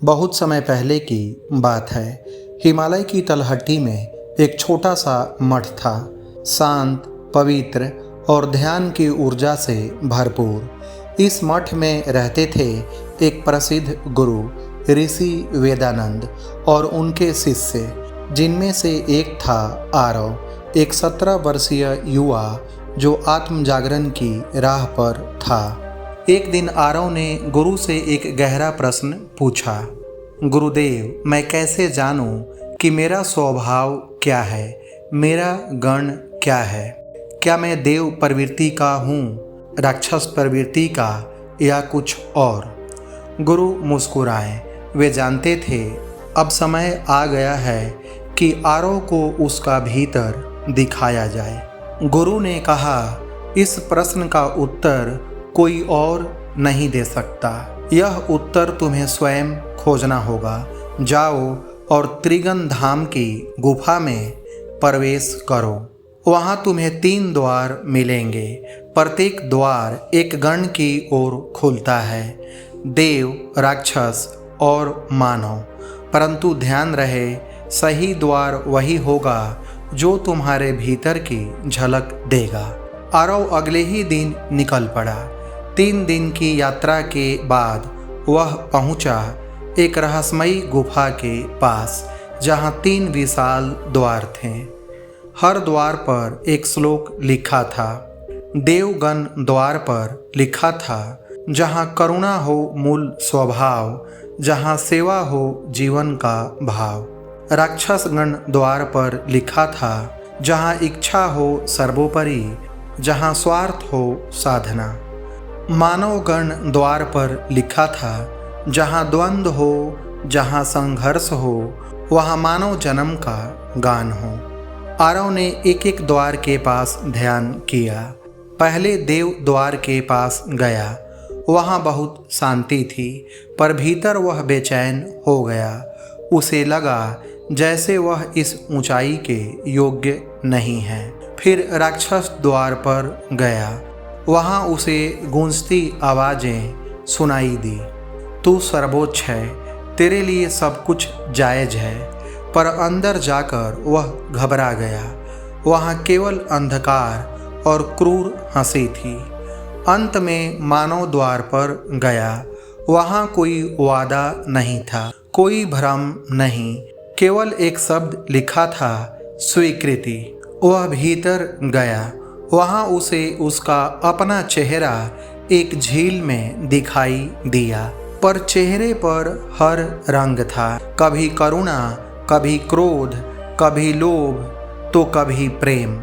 बहुत समय पहले की बात है। हिमालय की तलहटी में एक छोटा सा मठ था, शांत, पवित्र और ध्यान की ऊर्जा से भरपूर। इस मठ में रहते थे एक प्रसिद्ध गुरु ऋषि वेदानंद और उनके शिष्य, जिनमें से एक था आरव, एक 17 वर्षीय युवा जो आत्म जागरण की राह पर था। एक दिन आरव ने गुरु से एक गहरा प्रश्न पूछा, गुरुदेव, मैं कैसे जानूं कि मेरा स्वभाव क्या है, मेरा गण क्या है? क्या मैं देव प्रवृत्ति का हूँ, राक्षस प्रवृत्ति का, या कुछ और? गुरु मुस्कुराए। वे जानते थे अब समय आ गया है कि आरव को उसका भीतर दिखाया जाए। गुरु ने कहा, इस प्रश्न का उत्तर कोई और नहीं दे सकता। यह उत्तर तुम्हें स्वयं खोजना होगा। जाओ और त्रिगण धाम की गुफा में प्रवेश करो। वहाँ तुम्हें 3 द्वार मिलेंगे। प्रत्येक द्वार एक गण की ओर खुलता है, देव, राक्षस और मानव। परंतु ध्यान रहे, सही द्वार वही होगा जो तुम्हारे भीतर की झलक देगा। आरव अगले ही दिन निकल पड़ा। 3 दिन की यात्रा के बाद वह पहुंचा एक रहस्यमयी गुफा के पास, जहां 3 विशाल द्वार थे। हर द्वार पर एक श्लोक लिखा था। देवगण द्वार पर लिखा था, जहां करुणा हो मूल स्वभाव, जहां सेवा हो जीवन का भाव। राक्षस गण द्वार पर लिखा था, जहां इच्छा हो सर्वोपरि, जहां स्वार्थ हो साधना। मानव गण द्वार पर लिखा था, जहां द्वंद्व हो, जहां संघर्ष हो, वहां मानव जन्म का गान हो। आरव ने एक एक द्वार के पास ध्यान किया। पहले देव द्वार के पास गया। वहां बहुत शांति थी, पर भीतर वह बेचैन हो गया। उसे लगा जैसे वह इस ऊंचाई के योग्य नहीं है। फिर राक्षस द्वार पर गया। वहाँ उसे गूंजती आवाज़ें सुनाई दी, तू सर्वोच्च है, तेरे लिए सब कुछ जायज़ है। पर अंदर जाकर वह घबरा गया। वहाँ केवल अंधकार और क्रूर हंसी थी। अंत में मानव द्वार पर गया। वहाँ कोई वादा नहीं था, कोई भ्रम नहीं, केवल एक शब्द लिखा था, स्वीकृति। वह भीतर गया। वहाँ उसे उसका अपना चेहरा एक झील में दिखाई दिया, पर चेहरे पर हर रंग था, कभी करुणा, कभी क्रोध, कभी लोभ, तो कभी प्रेम।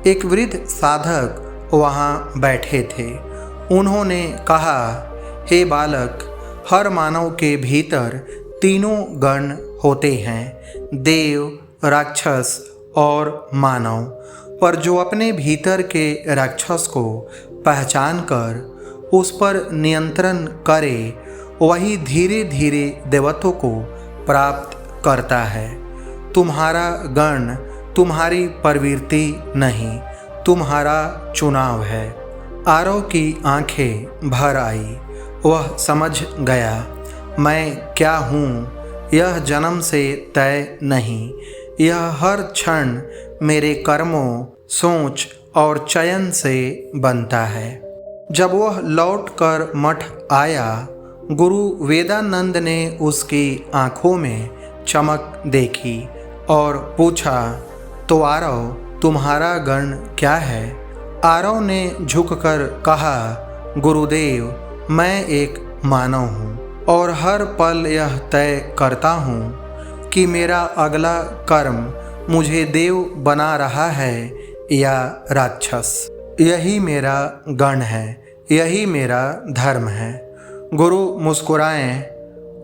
एक वृद्ध साधक वहाँ बैठे थे। उन्होंने कहा, हे बालक, हर मानव के भीतर 3 गण होते हैं, देव, राक्षस और मानव। पर जो अपने भीतर के राक्षस को पहचान कर उस पर नियंत्रण करे, वही धीरे धीरे देवत्व को प्राप्त करता है। तुम्हारा गण तुम्हारी प्रवृत्ति नहीं, तुम्हारा चुनाव है। आरव की आंखें भर आई। वह समझ गया, मैं क्या हूँ यह जन्म से तय नहीं, यह हर क्षण मेरे कर्मों, सोच और चयन से बनता है। जब वह लौटकर मठ आया, गुरु वेदानंद ने उसकी आंखों में चमक देखी और पूछा, तो आरव, तुम्हारा गण क्या है? आरव ने झुककर कहा, गुरुदेव, मैं एक मानव हूँ और हर पल यह तय करता हूँ कि मेरा अगला कर्म मुझे देव बना रहा है या राक्षस। यही मेरा गण है, यही मेरा धर्म है। गुरु मुस्कुराए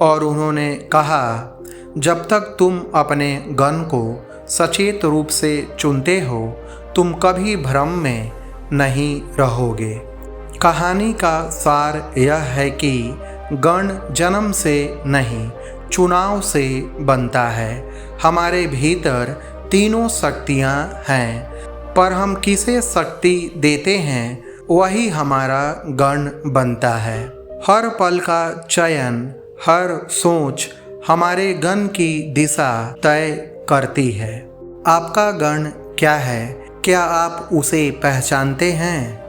और उन्होंने कहा, जब तक तुम अपने गण को सचेत रूप से चुनते हो, तुम कभी भ्रम में नहीं रहोगे। कहानी का सार यह है कि गण जन्म से नहीं, चुनाव से बनता है। हमारे भीतर 3 शक्तियाँ हैं, पर हम किसे शक्ति देते हैं, वही हमारा गण बनता है। हर पल का चयन हर सोच हमारे गण की दिशा तय करती है। आपका गण क्या है? क्या आप उसे पहचानते हैं?